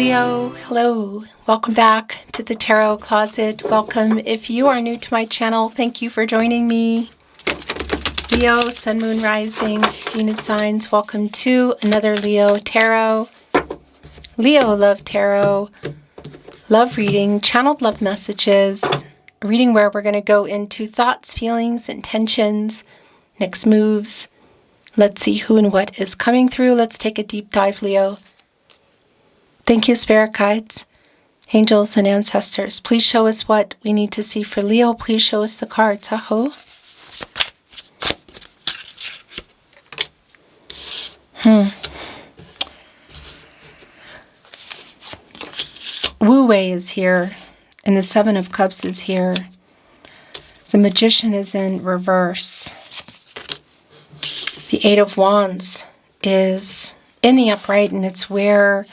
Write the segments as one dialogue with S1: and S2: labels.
S1: Leo, hello. Welcome back to the Tarot Closet. Welcome. If you are new to my channel, thank you for joining me. Leo, Sun, Moon, Rising, Venus signs. Welcome to another Leo Tarot. Leo Love Tarot. Love reading, channeled love messages. A reading where we're going to go into thoughts, feelings, intentions, next moves. Let's see who and what is coming through. Let's take a deep dive, Leo. Thank you, Spirit Guides, Angels, and Ancestors. Please show us what we need to see for Leo. Please show us the cards. Aho. Wu Wei is here, and the Seven of Cups is here. The Magician is in reverse. The Eight of Wands is in the upright, and it's where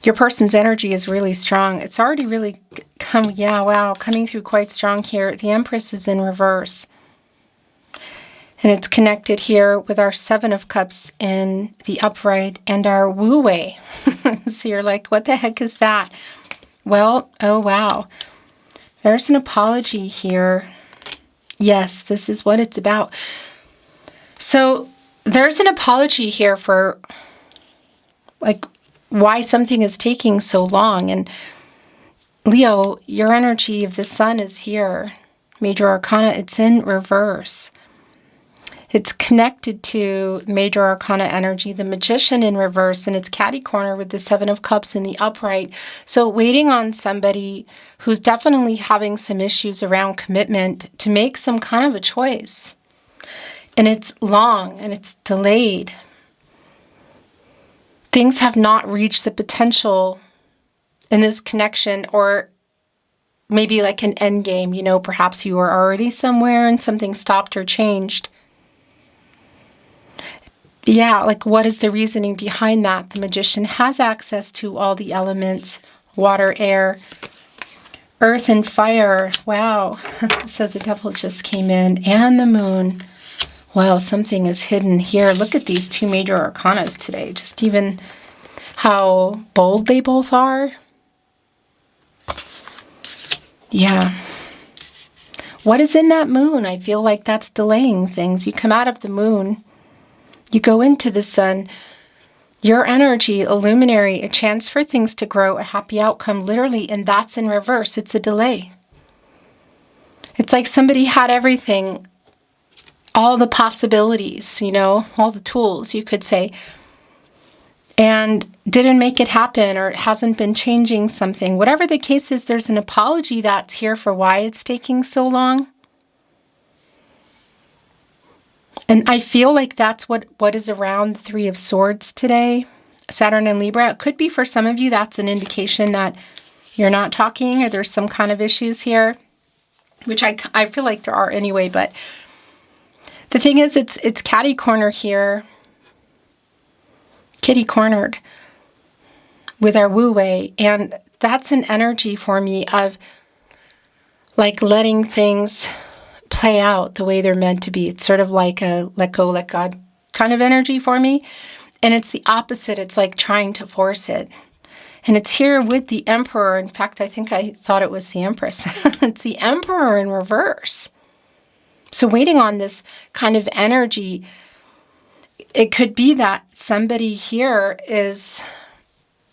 S1: your person's energy is really strong. It's already really coming through quite strong here. The Empress is in reverse. And it's connected here with our Seven of Cups in the upright and our Wu Wei. So you're like, what the heck is that? Well, oh wow. There's an apology here. Yes, this is what it's about. So there's an apology here for like why something is taking so long. And Leo, your energy of the Sun is here. Major Arcana, it's in reverse. It's connected to Major Arcana energy, the Magician in reverse, and it's catty corner with the Seven of Cups in the upright. So waiting on somebody who's definitely having some issues around commitment to make some kind of a choice. And it's long and it's delayed. Things have not reached the potential in this connection, or maybe like an end game. You know, perhaps you were already somewhere and something stopped or changed. Yeah, like what is the reasoning behind that? The Magician has access to all the elements, water, air, earth, and fire. Wow. So the Devil just came in, and the Moon. Wow, something is hidden here. Look at these two Major Arcanas today. Just even how bold they both are. Yeah. What is in that Moon? I feel like that's delaying things. You come out of the Moon. You go into the Sun. Your energy, a luminary, a chance for things to grow, a happy outcome, literally, and that's in reverse. It's a delay. It's like somebody had everything, all the possibilities, you know, all the tools, you could say, and didn't make it happen, or it hasn't been changing something. Whatever the case is, there's an apology that's here for why it's taking so long. And I feel like that's what is around the Three of Swords today, Saturn and Libra. It could be for some of you that's an indication that you're not talking, or there's some kind of issues here, which I feel like there are anyway, but the thing is, it's catty corner here, kitty cornered with our Wu Wei, and that's an energy for me of like letting things play out the way they're meant to be. It's sort of like a let go, let God kind of energy for me, and it's the opposite. It's like trying to force it, and it's here with the Emperor. In fact, I think I thought it was the Empress. It's the Emperor in reverse. So waiting on this kind of energy, it could be that somebody here is,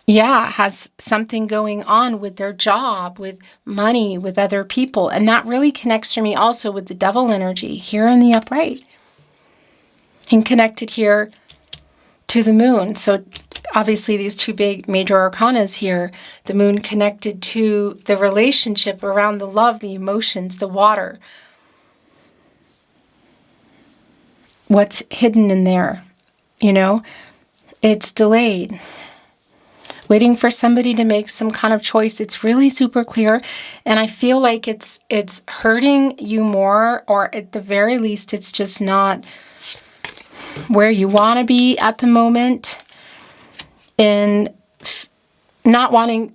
S1: has something going on with their job, with money, with other people. And that really connects for me also with the Devil energy here in the upright. And connected here to the Moon. So obviously these two big Major Arcanas here, the Moon connected to the relationship around the love, the emotions, the water. What's hidden in there, you know, it's delayed, waiting for somebody to make some kind of choice. It's really super clear, and I feel like it's hurting you more, or at the very least, it's just not where you want to be at the moment, in not wanting,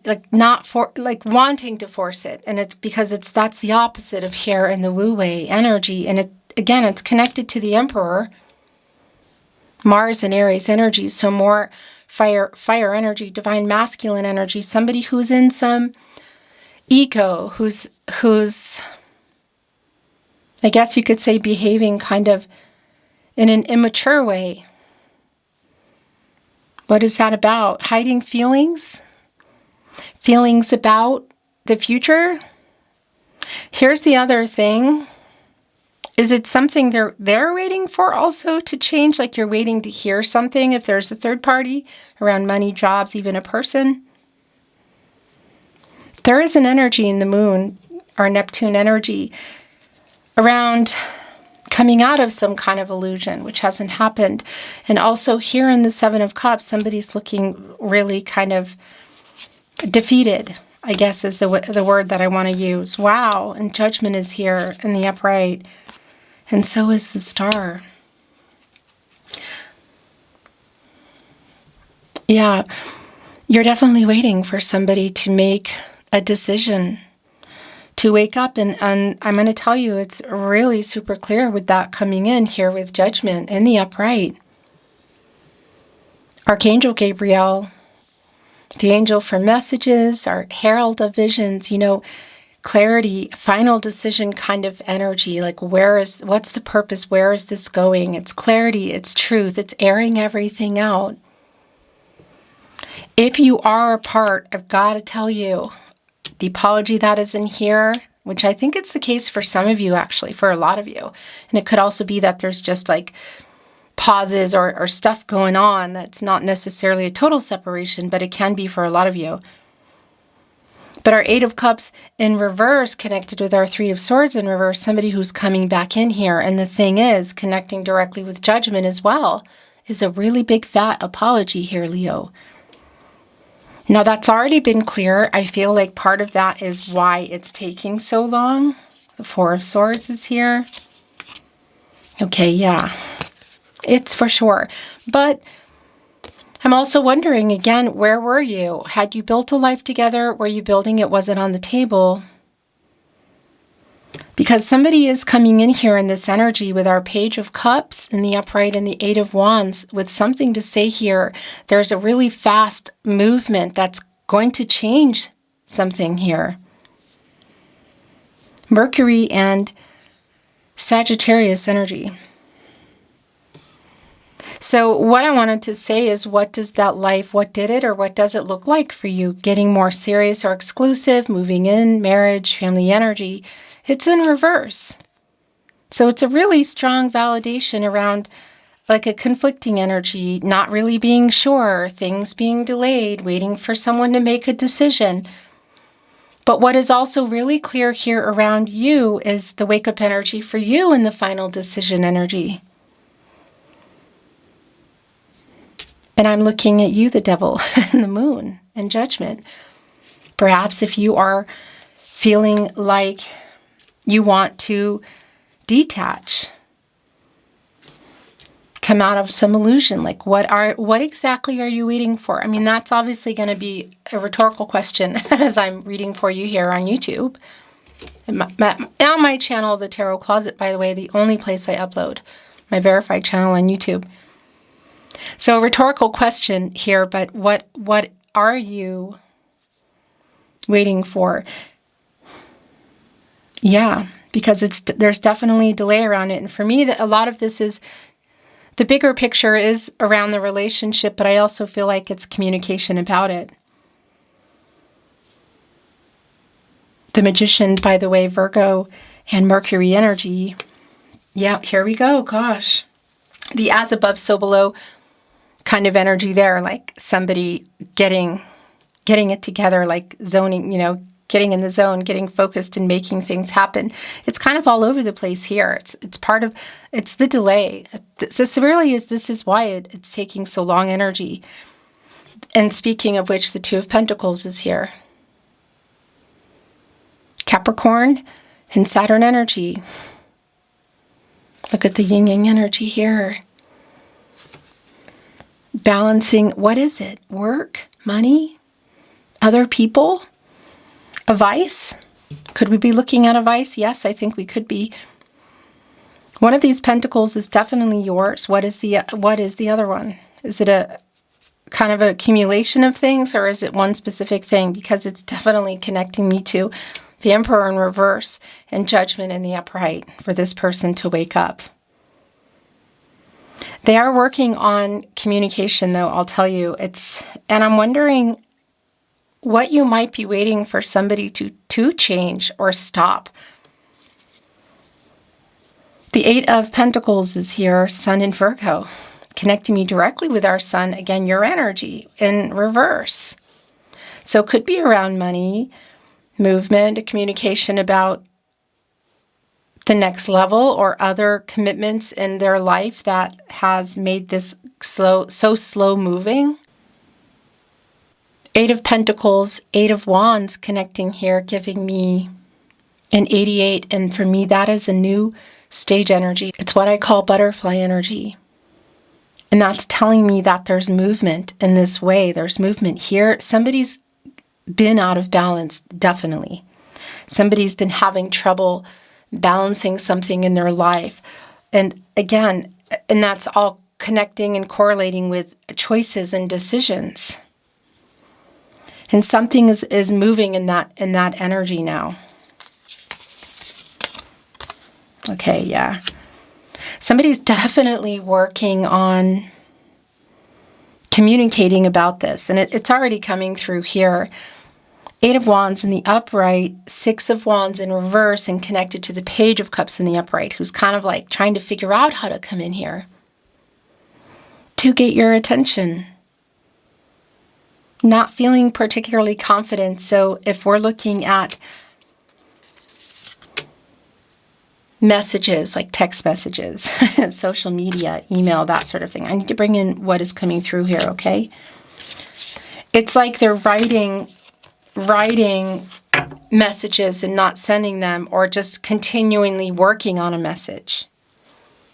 S1: wanting to force it, and it's because that's the opposite of here in the Wu Wei energy, and again, it's connected to the Emperor, Mars and Aries energy, so more fire energy, divine masculine energy, somebody who's in some ego, who's I guess you could say behaving kind of in an immature way. What is that about? Hiding feelings? Feelings about the future? Here's the other thing. Is it something they're waiting for also to change? Like you're waiting to hear something if there's a third party around money, jobs, even a person? There is an energy in the moon, or Neptune energy, around coming out of some kind of illusion, which hasn't happened. And also here in the Seven of Cups, somebody's looking really kind of defeated, I guess is the word that I want to use. Wow, and Judgment is here in the upright. And so is the Star. Yeah, you're definitely waiting for somebody to make a decision, to wake up. And I'm going to tell you, it's really super clear with that coming in here with Judgment in the upright. Archangel Gabriel, the angel for messages, our herald of visions, clarity, final decision kind of energy, like what's the purpose? Where is this going? It's clarity, it's truth, it's airing everything out. If you are a part, I've got to tell you, the apology that is in here, which I think it's the case for some of you, actually, for a lot of you. And it could also be that there's just like pauses or stuff going on that's not necessarily a total separation, but it can be for a lot of you. But our Eight of Cups in reverse connected with our Three of Swords in reverse, somebody who's coming back in here. And the thing is, connecting directly with Judgment as well is a really big fat apology here, Leo. Now, that's already been clear. I feel like part of that is why it's taking so long. The Four of Swords is here. Okay, yeah. It's for sure. But I'm also wondering, again, where were you? Had you built a life together? Were you building it? Was it on the table? Because somebody is coming in here in this energy with our Page of Cups in the upright and the Eight of Wands with something to say here. There's a really fast movement that's going to change something here. Mercury and Sagittarius energy. So what I wanted to say is, what does that life, what did it or what does it look like for you? Getting more serious or exclusive, moving in, marriage, family energy. It's in reverse. So it's a really strong validation around like a conflicting energy, not really being sure, things being delayed, waiting for someone to make a decision. But what is also really clear here around you is the wake-up energy for you and the final decision energy. And I'm looking at you, the Devil, and the Moon, and Judgment. Perhaps if you are feeling like you want to detach, come out of some illusion, like what exactly are you waiting for? I mean, that's obviously going to be a rhetorical question as I'm reading for you here on YouTube. On my channel, The Tarot Closet, by the way, the only place I upload, my verified channel on YouTube. So a rhetorical question here, but what are you waiting for? Yeah, because there's definitely a delay around it. And for me, a lot of this is, the bigger picture is around the relationship, but I also feel like it's communication about it. The Magician, by the way, Virgo and Mercury energy. Yeah, here we go. Gosh. The as above, so below kind of energy there, like somebody getting it together, like zoning, getting in the zone, getting focused and making things happen. It's kind of all over the place here. It's the delay. This is why it's taking so long energy. And speaking of which, the Two of Pentacles is here. Capricorn and Saturn energy. Look at the yin yang energy here. Balancing, what is it? Work, money, other people, a vice? Could we be looking at a vice? Yes, I think we could be. One of these pentacles is definitely yours. What is the other one? Is it kind of an accumulation of things, or is it one specific thing? Because it's definitely connecting me to the Emperor in reverse and Judgment in the upright for this person to wake up. They are working on communication, though, I'll tell you. And I'm wondering what you might be waiting for somebody to change or stop. The Eight of Pentacles is here, Sun in Virgo, connecting me directly with our Sun. Again, your energy in reverse. So it could be around money, movement, a communication about the next level or other commitments in their life that has made this so slow moving. Eight of Pentacles, Eight of Wands connecting here, giving me an 88. And for me, that is a new stage energy. It's what I call butterfly energy. And that's telling me that there's movement in this way. There's movement here. Somebody's been out of balance, definitely. Somebody's been having trouble balancing something in their life. And again, and that's all connecting and correlating with choices and decisions. And something is moving in that energy now. Okay, yeah. Somebody's definitely working on communicating about this. And it's already coming through here. Eight of Wands in the upright, Six of Wands in reverse, and connected to the Page of Cups in the upright, who's kind of like trying to figure out how to come in here to get your attention. Not feeling particularly confident. So if we're looking at messages, like text messages, social media, email, that sort of thing, I need to bring in what is coming through here, okay? It's like they're writing messages and not sending them, or just continually working on a message.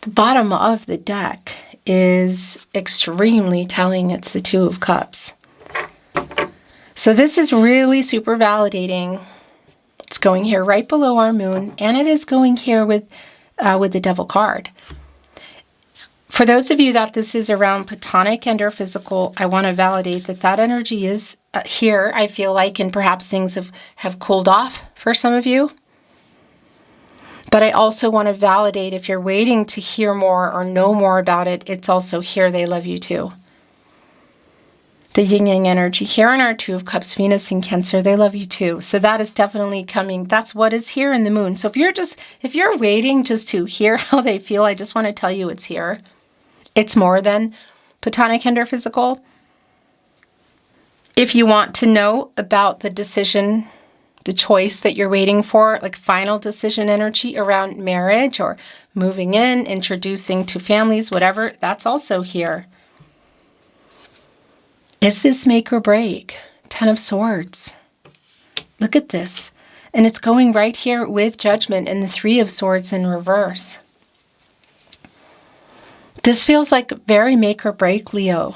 S1: The bottom of the deck is extremely telling. It's the Two of Cups. So this is really super validating. It's going here right below our moon, and it is going here with the Devil card. For those of you that this is around platonic and or physical, I want to validate that energy is here, I feel like, and perhaps things have cooled off for some of you. But I also want to validate, if you're waiting to hear more or know more about it, it's also here. They love you too. The yin yang energy here in our Two of Cups, Venus and Cancer, they love you too. So that is definitely coming. That's what is here in the moon. So if you're waiting just to hear how they feel, I just want to tell you it's here. It's more than platonic and or physical. If you want to know about the decision, the choice that you're waiting for, like final decision energy around marriage or moving in, introducing to families, whatever, that's also here. Is this make or break? Ten of Swords. Look at this. And it's going right here with Judgment and the Three of Swords in reverse. This feels like very make or break, Leo.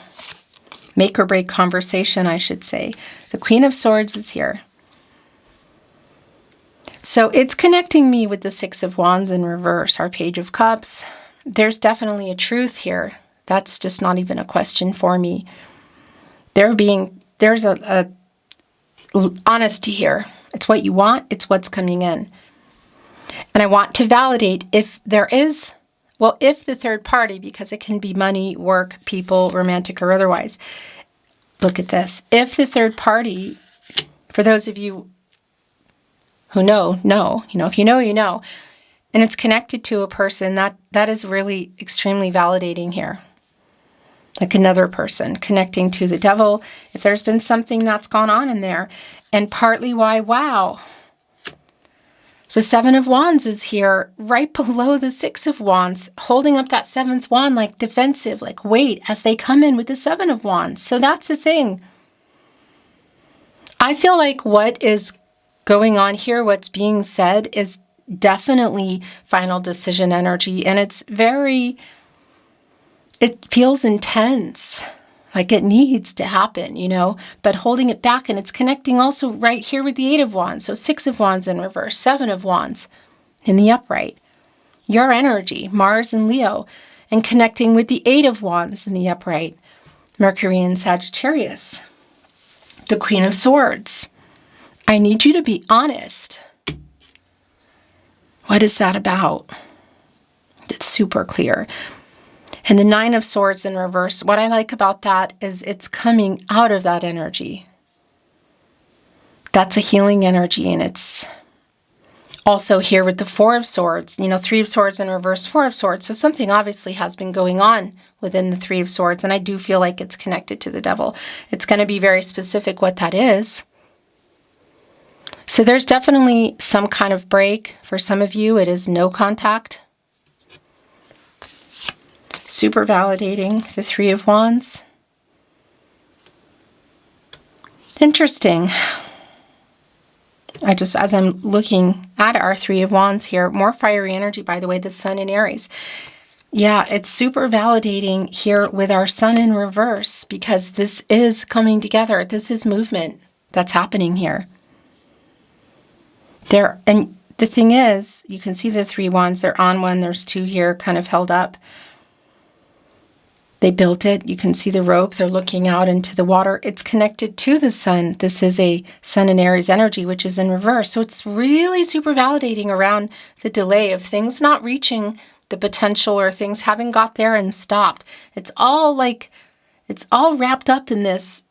S1: Make or break conversation, I should say. The Queen of Swords is here. So it's connecting me with the Six of Wands in reverse, our Page of Cups. There's definitely a truth here. That's just not even a question for me. There's a honesty here. It's what you want. It's what's coming in. And I want to validate if there is, if the third party, because it can be money, work, people, romantic or otherwise. Look at this. If the third party, for those of you who know, if you know, you know, and it's connected to a person, that is really extremely validating here. Like another person connecting to the Devil, if there's been something that's gone on in there. And partly why, wow. The Seven of Wands is here right below the Six of Wands, holding up that seventh wand like defensive, like wait, as they come in with the Seven of Wands. So that's the thing. I feel like what is going on here, what's being said, is definitely final decision energy. And it feels intense, like it needs to happen, but holding it back. And it's connecting also right here with the Eight of Wands. So Six of Wands in reverse, Seven of Wands in the upright. Your energy, Mars and Leo, and connecting with the Eight of Wands in the upright. Mercury in Sagittarius. The Queen of Swords. I need you to be honest. What is that about? It's super clear. And the Nine of Swords in reverse, what I like about that is it's coming out of that energy. That's a healing energy, and it's also here with the Four of Swords, Three of Swords in reverse, Four of Swords. So something obviously has been going on within the Three of Swords, and I do feel like it's connected to the devil. It's going to be very specific what that is. So there's definitely some kind of break. For some of you, it is no contact. Super validating, the Three of Wands. Interesting. As I'm looking at our Three of Wands here, more fiery energy, by the way, the Sun in Aries. Yeah, it's super validating here with our Sun in reverse, because this is coming together. This is movement that's happening here. And the thing is, you can see the Three Wands, they're on one, there's two here kind of held up. They built it. You can see the rope. They're looking out into the water. It's connected to the sun. This is a Sun in Aries energy, which is in reverse. So it's really super validating around the delay of things not reaching the potential, or things having got there and stopped. It's all wrapped up in this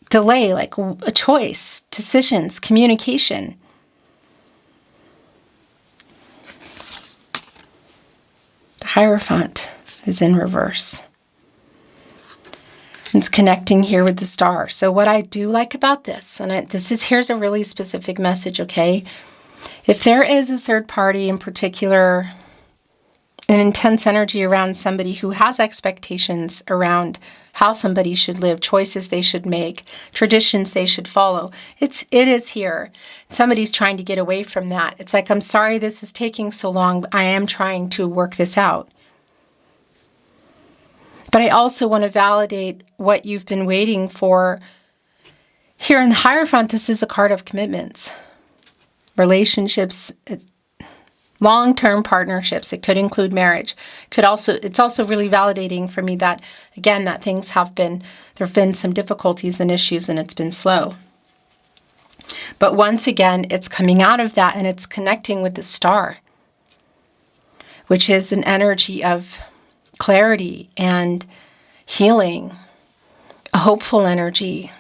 S1: delay, like a choice, decisions, communication. The Hierophant is in reverse. It's connecting here with the star. So what I do like about this, and here's a really specific message, okay? If there is a third party, in particular, an intense energy around somebody who has expectations around how somebody should live, choices they should make, traditions they should follow, it is here. Somebody's trying to get away from that. It's like, I'm sorry this is taking so long, but I am trying to work this out. But I also want to validate what you've been waiting for. Here in the Hierophant, this is a card of commitments, relationships, long-term partnerships. It could include marriage. It's also really validating for me that, again, that there have been some difficulties and issues, and it's been slow. But once again, it's coming out of that, and it's connecting with the star, which is an energy of clarity and healing, a hopeful energy.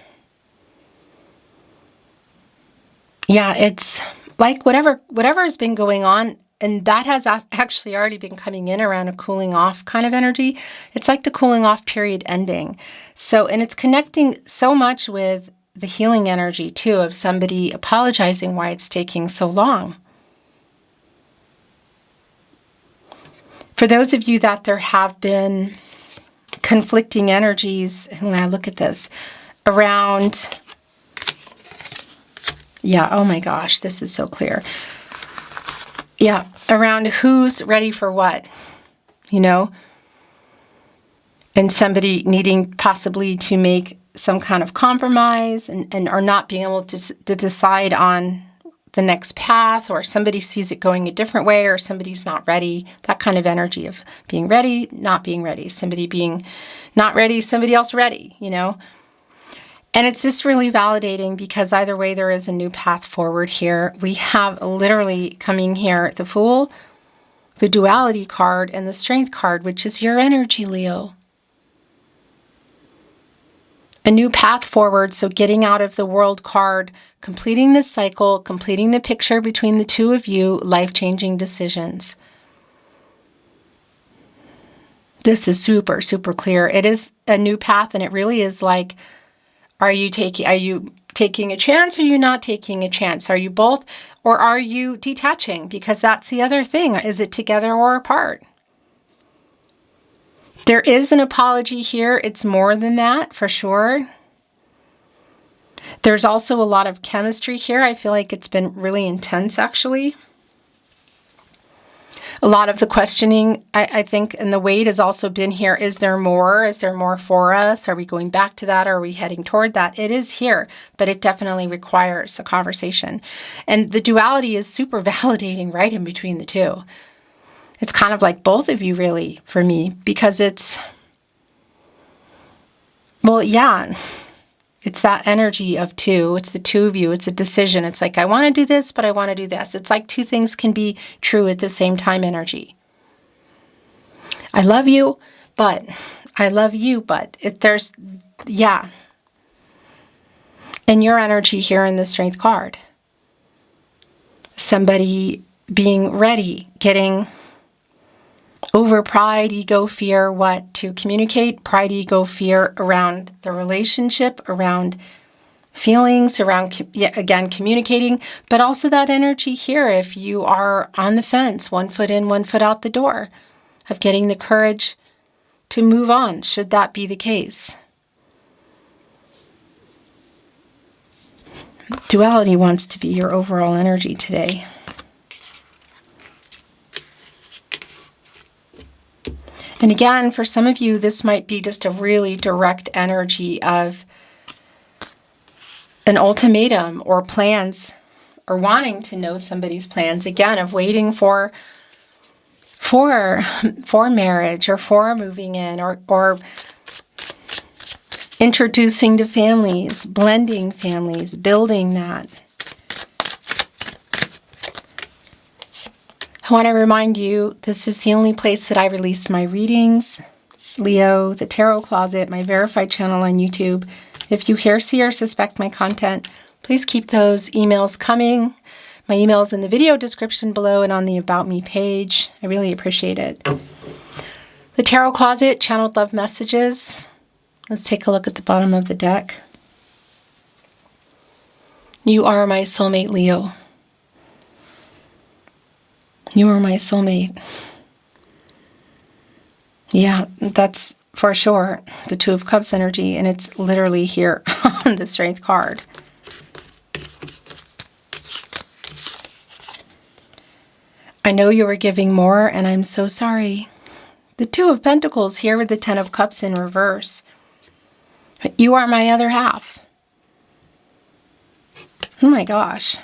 S1: Yeah, it's like whatever has been going on, and that has actually already been coming in around a cooling off kind of energy. It's like the cooling off period ending. So, and it's connecting so much with the healing energy too, of somebody apologizing why it's taking so long. For those of you that there have been conflicting energies, and I look at this, around, yeah, oh my gosh, this is so clear. Yeah, around who's ready for what, and somebody needing possibly to make some kind of compromise and or not being able to decide on the next path, or somebody sees it going a different way, or somebody's not ready. That kind of energy of being ready, not being ready, somebody being not ready, somebody else ready, And it's just really validating, because either way there is a new path forward here. We have literally coming here the Fool, the Duality card, and the Strength card, which is your energy, Leo. A new path forward, so getting out of the World card, completing this cycle, completing the picture between the two of you, life-changing decisions. This is super, super clear. It is a new path, and it really is like, are you taking a chance, or are you not taking a chance? Are you both, or are you detaching? Because that's the other thing. Is it together or apart? There is an apology here. It's more than that, for sure. There's also a lot of chemistry here. I feel like it's been really intense, actually. A lot of the questioning, I think, and the weight has also been here. Is there more? Is there more for us? Are we going back to that? Are we heading toward that? It is here, but it definitely requires a conversation. And the duality is super validating right in between the two. It's kind of like both of you, really, for me, because it's Well, yeah, it's that energy of two. It's the two of you. It's a decision. It's like, I want to do this, but I want to do this. It's like two things can be true at the same time energy. I love you, but yeah. And your energy here in the Strength card. Somebody being ready, getting over pride, ego, fear, what? To communicate pride, ego, fear around the relationship, around feelings, around, again, communicating, but also that energy here if you are on the fence, 1 foot in, 1 foot out the door, of getting the courage to move on, should that be the case. Duality wants to be your overall energy today. And again, for some of you, this might be just a really direct energy of an ultimatum or plans, or wanting to know somebody's plans, again, of waiting for marriage, or for moving in, or introducing to families, blending families, building that. I want to remind you, this is the only place that I release my readings. Leo, the Tarot Closet, my verified channel on YouTube. If you hear, see, or suspect my content, please keep those emails coming. My email is in the video description below and on the About Me page. I really appreciate it. The Tarot Closet, channeled love messages. Let's take a look at the bottom of the deck. You are my soulmate, Leo. You are my soulmate. Yeah, that's for sure the Two of Cups energy, and it's literally here on the Strength card. I know you were giving more, and I'm so sorry. The Two of Pentacles here with the Ten of Cups in reverse. You are my other half. Oh my gosh.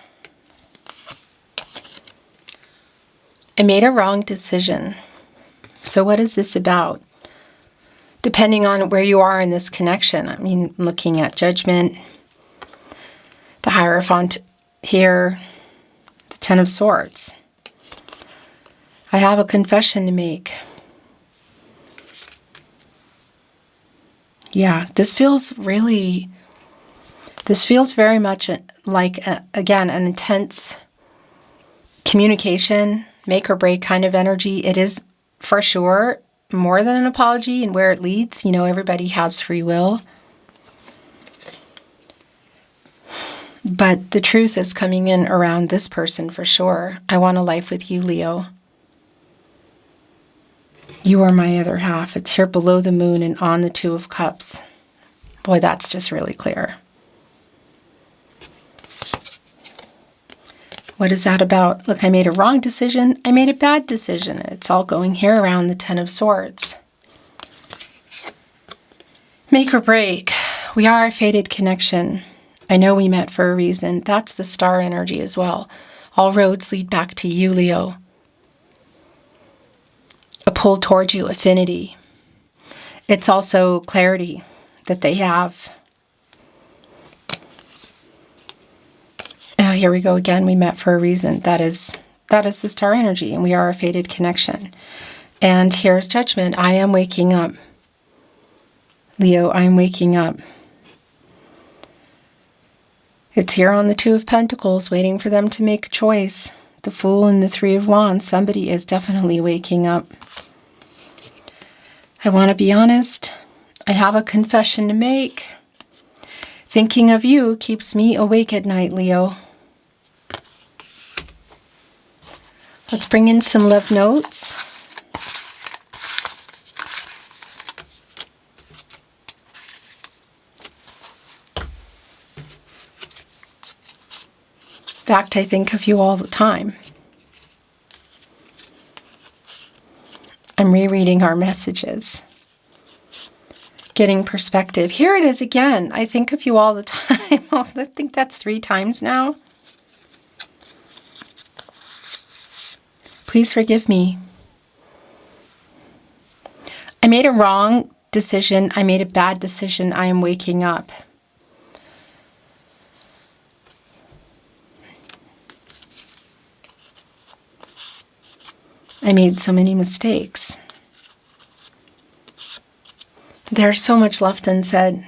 S1: I made a wrong decision. So what is this about? Depending on where you are in this connection. I mean, looking at Judgment, the Hierophant here, the Ten of Swords. I have a confession to make. Yeah, this feels very much like, again, an intense communication, make or break kind of energy. It is for sure more than an apology, and where it leads, you know, everybody has free will. But the truth is coming in around this person for sure. I want a life with you, Leo. You are my other half. It's here below the moon and on the Two of Cups. Boy, that's just really clear. What is that about? Look, I made a wrong decision. I made a bad decision. It's all going here around the Ten of Swords. Make or break. We are a fated connection. I know we met for a reason. That's the star energy as well. All roads lead back to you, Leo. A pull towards you, affinity. It's also clarity that they have. Here we go again. We met for a reason. That is the star energy, and we are a fated connection. And here's Judgment. I am waking up. Leo, I'm waking up. It's here on the Two of Pentacles, waiting for them to make a choice. The Fool and the Three of Wands. Somebody is definitely waking up. I want to be honest. I have a confession to make. Thinking of you keeps me awake at night, Leo. Let's bring in some love notes. In fact, I think of you all the time. I'm rereading our messages. Getting perspective. Here it is again. I think of you all the time. I think that's 3 times now. Please forgive me. I made a wrong decision. I made a bad decision. I am waking up. I made so many mistakes. There's so much left unsaid.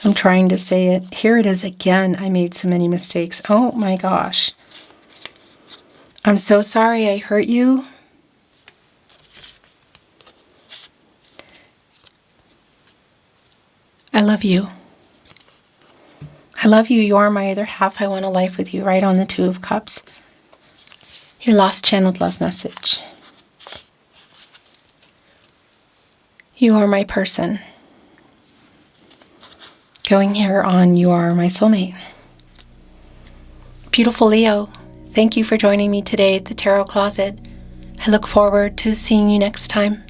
S1: I'm trying to say it. Here it is again. I made so many mistakes. Oh my gosh. I'm so sorry I hurt you. I love you. I love you. You are my other half. I want a life with you. Right on the Two of Cups. Your lost channeled love message. You are my person. Going here on You Are My Soulmate. Beautiful Leo, thank you for joining me today at the Tarot Closet. I look forward to seeing you next time.